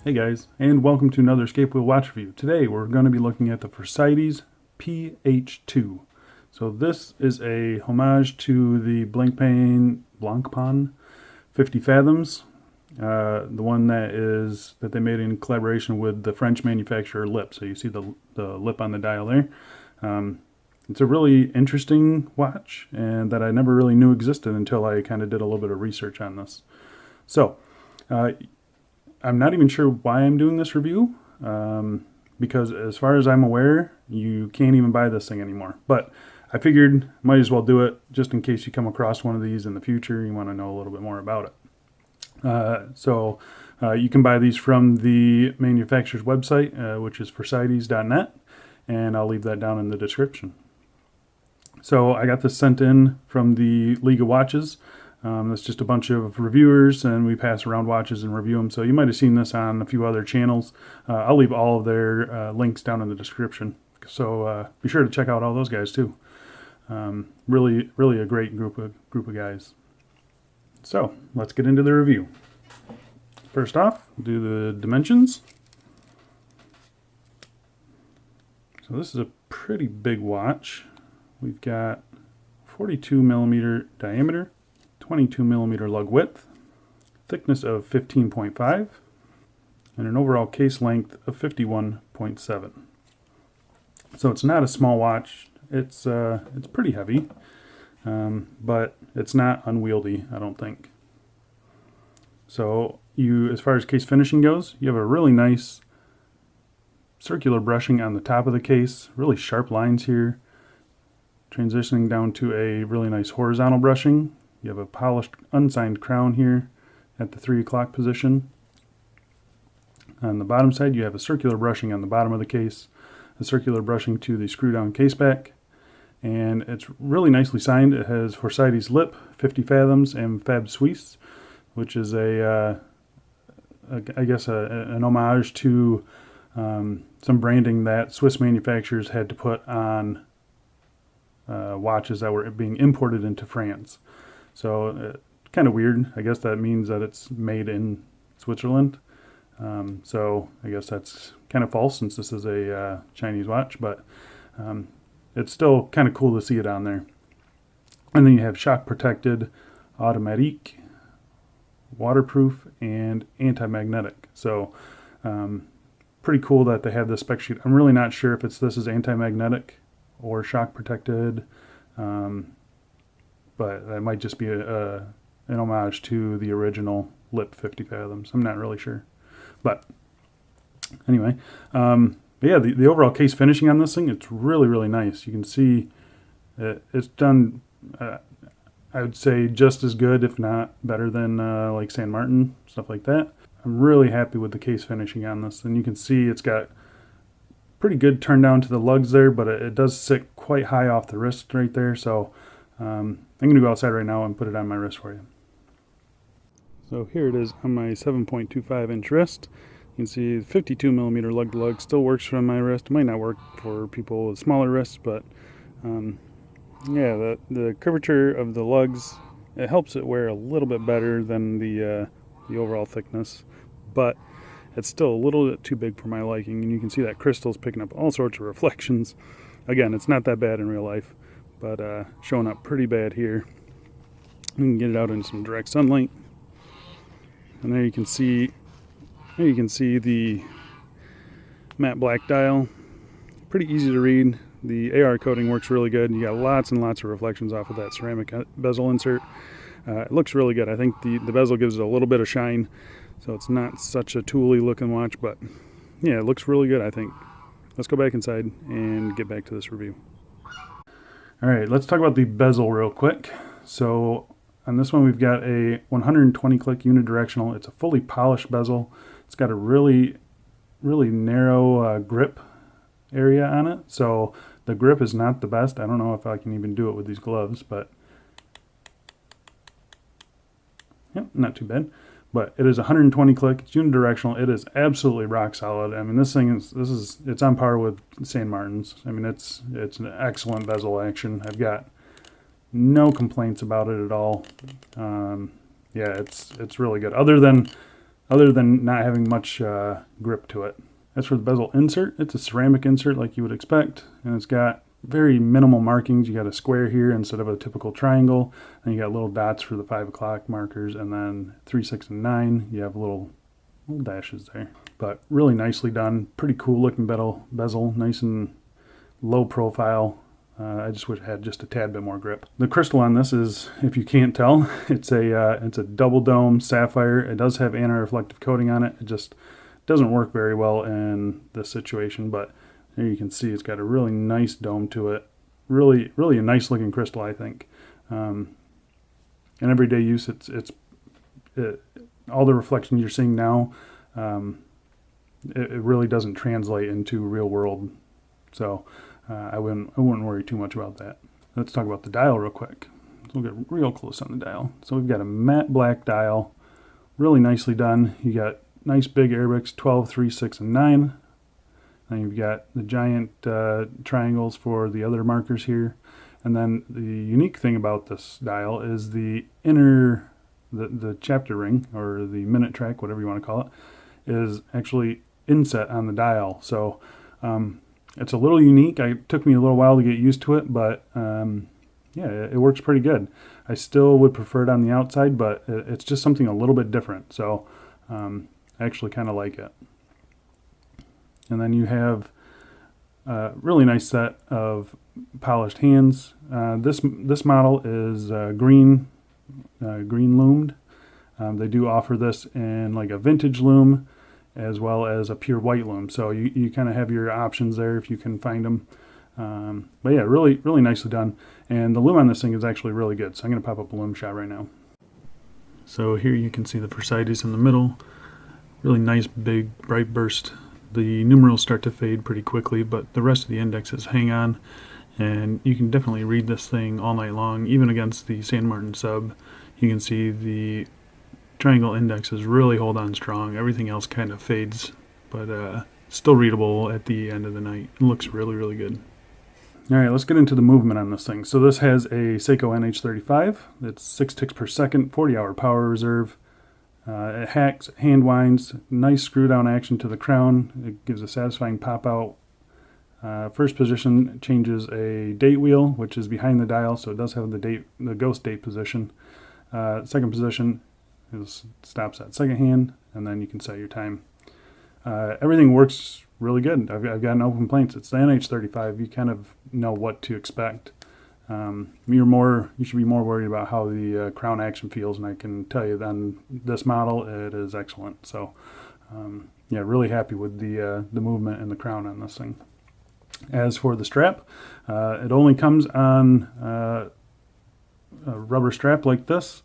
Hey guys, and welcome to another Escape Wheel watch review. Today we're going to be looking at the Phorcydes PH2. So this is a homage to the Blancpain 50 Fathoms, the one that they made in collaboration with the French manufacturer Lip. So you see the lip on the dial there. It's a really interesting watch, and that I never really knew existed until I kind of did a little bit of research on this. So I'm not even sure why I'm doing this review, because as far as I'm aware, you can't even buy this thing anymore. But I figured might as well do it just in case you come across one of these in the future. You want to know a little bit more about it. So you can buy these from the manufacturer's website, which is phorcydes.net, and I'll leave that down in the description. So I got this sent in from the League of Watches. That's just a bunch of reviewers, and we pass around watches and review them. So you might have seen this on a few other channels. I'll leave all of their links down in the description. So be sure to check out all those guys too. Really a great group of guys. So let's get into the review. First off, do the dimensions. So this is a pretty big watch. We've got 42 millimeter diameter, 22 millimeter lug width, thickness of 15.5, and an overall case length of 51.7. So it's not a small watch. It's pretty heavy, but it's not unwieldy, I don't think. So as far as case finishing goes, you have a really nice circular brushing on the top of the case, really sharp lines here, transitioning down to a really nice horizontal brushing. You have a polished unsigned crown here at the 3 o'clock position. On the bottom side, you have a circular brushing on the bottom of the case, a circular brushing to the screw down case back, and it's really nicely signed. It has Phorcydes Lip, 50 Fathoms, and Fab Suisse, which is I guess an homage to some branding that Swiss manufacturers had to put on watches that were being imported into France. So kind of weird. I guess that means that it's made in Switzerland. So I guess that's kind of false since this is a Chinese watch, but it's still kind of cool to see it on there. And then you have shock protected, automatique, waterproof, and anti-magnetic. So pretty cool that they have this spec sheet. I'm really not sure if this is anti-magnetic or shock protected, but that might just be an homage to the original Lip 50 Fathoms. I'm not really sure, but anyway, yeah, the overall case finishing on this thing, it's really nice. You can see it's done, I would say just as good, if not better than like San Martin, stuff like that. I'm really happy with the case finishing on this, and you can see it's got pretty good turn down to the lugs there, but it does sit quite high off the wrist right there. So I'm going to go outside right now and put it on my wrist for you. So here it is on my 7.25 inch wrist. You can see 52 millimeter lug to lug still works for my wrist. It might not work for people with smaller wrists, but yeah, the curvature of the lugs, it helps it wear a little bit better than the overall thickness, but it's still a little bit too big for my liking, and you can see that crystal's picking up all sorts of reflections. Again, it's not that bad in real life, but showing up pretty bad here. We can get it out in some direct sunlight, and there you can see the matte black dial. Pretty easy to read. The AR coating works really good. You got lots and lots of reflections off of that ceramic bezel insert. It looks really good. I think the bezel gives it a little bit of shine, so it's not such a tooly looking watch, but yeah, it looks really good, I think. Let's go back inside and get back to this review. All right, let's talk about the bezel real quick. So on this one, we've got a 120 click unidirectional. It's a fully polished bezel. It's got a really narrow grip area on it. So the grip is not the best. I don't know if I can even do it with these gloves, but yep, not too bad. But it is 120 click, it's unidirectional. It is absolutely rock solid. I mean, this thing it's on par with San Martin's. I mean, it's an excellent bezel action. I've got no complaints about it at all. Yeah, it's really good. Other than other than not having much grip to it. As for the bezel insert, it's a ceramic insert like you would expect, and it's got very minimal markings. You got a square here instead of a typical triangle, and you got little dots for the 5 o'clock markers, and then 3, 6, and 9, you have little dashes there. But really nicely done. Pretty cool looking bezel, nice and low profile. I just wish it had just a tad bit more grip. The crystal on this is, if you can't tell, it's a double dome sapphire. It does have anti-reflective coating on it. It just doesn't work very well in this situation, but there you can see it's got a really nice dome to it. Really a nice looking crystal, I think. In everyday use, all the reflections you're seeing now, it really doesn't translate into real world. So I wouldn't worry too much about that. Let's talk about the dial real quick. So we'll get real close on the dial. So we've got a matte black dial, really nicely done. You got nice big airbricks, 12, 3, 6, and 9. And you've got the giant triangles for the other markers here. And then the unique thing about this dial is the inner, the chapter ring, or the minute track, whatever you want to call it, is actually inset on the dial. So it's a little unique. It took me a little while to get used to it, but yeah, it works pretty good. I still would prefer it on the outside, but it's just something a little bit different. So I actually kind of like it. And then you have a really nice set of polished hands. This model is green loomed. They do offer this in like a vintage loom as well as a pure white loom. So you kind of have your options there if you can find them. But yeah, really nicely done. And the loom on this thing is actually really good. So I'm going to pop up a loom shot right now. So here you can see the Phorcydes in the middle. Really nice, big, bright burst. The numerals start to fade pretty quickly, but the rest of the indexes hang on. And you can definitely read this thing all night long, even against the San Martin sub. You can see the triangle indexes really hold on strong. Everything else kind of fades, but still readable at the end of the night. It looks really good. All right, let's get into the movement on this thing. So this has a Seiko NH35. It's 6 ticks per second, 40-hour power reserve. It hacks, hand winds, nice screw down action to the crown. It gives a satisfying pop out. First position changes a date wheel, which is behind the dial, so it does have the ghost date position. Second position stops at second hand, and then you can set your time. Everything works really good. I've got no complaints. It's the NH35. You kind of know what to expect. You should be more worried about how the crown action feels, and I can tell you on this model it is excellent. So yeah, really happy with the movement and the crown on this thing. As for the strap, it only comes on a rubber strap like this.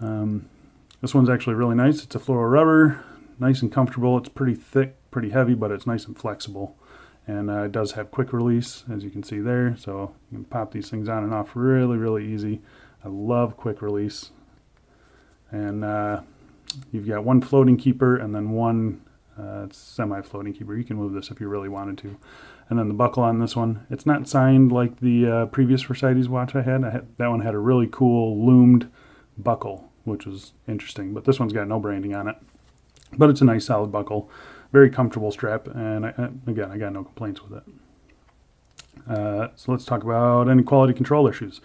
This one's actually really nice. It's a fluoro rubber, nice and comfortable. It's pretty thick, pretty heavy, but it's nice and flexible. And it does have quick release, as you can see there. So you can pop these things on and off really easy. I love quick release. And you've got one floating keeper and then one semi-floating keeper. You can move this if you really wanted to. And then the buckle on this one, it's not signed like the previous Phorcydes watch I had. That one had a really cool loomed buckle, which was interesting. But this one's got no branding on it. But it's a nice solid buckle. Very comfortable strap, and again, I got no complaints with it. So let's talk about any quality control issues.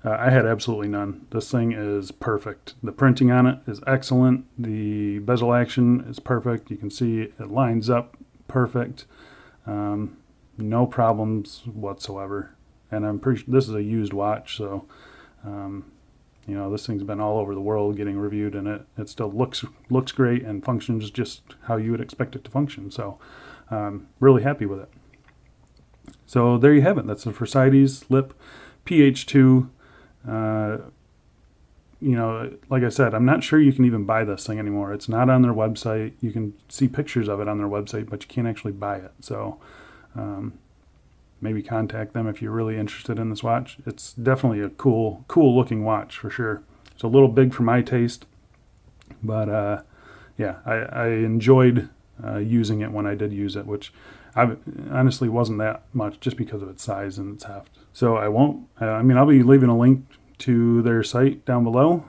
I had absolutely none. This thing is perfect. The printing on it is excellent. The bezel action is perfect. You can see it lines up perfect. No problems whatsoever. And I'm pretty sure this is a used watch, so you know, this thing's been all over the world getting reviewed, and it still looks great and functions just how you would expect it to function. So really happy with it. So there you have it. That's the Phorcydes Lip PH2. You know, like I said, I'm not sure you can even buy this thing anymore. It's not on their website. You can see pictures of it on their website, but you can't actually buy it. So maybe contact them if you're really interested in this watch. It's definitely a cool looking watch for sure. It's a little big for my taste, but yeah, I enjoyed using it when I did use it, which honestly wasn't that much just because of its size and its heft. So I'll be leaving a link to their site down below.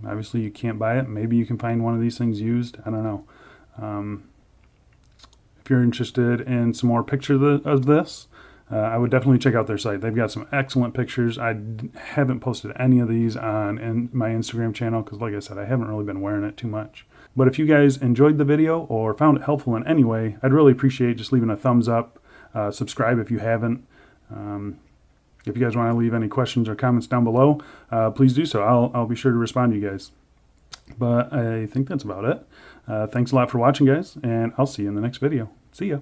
Obviously you can't buy it. Maybe you can find one of these things used. I don't know. If you're interested in some more pictures of this, I would definitely check out their site. They've got some excellent pictures. I haven't posted any of these on my Instagram channel because, like I said, I haven't really been wearing it too much. But if you guys enjoyed the video or found it helpful in any way, I'd really appreciate just leaving a thumbs up. Subscribe if you haven't. If you guys want to leave any questions or comments down below, please do so. I'll be sure to respond to you guys. But I think that's about it. Thanks a lot for watching, guys, and I'll see you in the next video. See ya.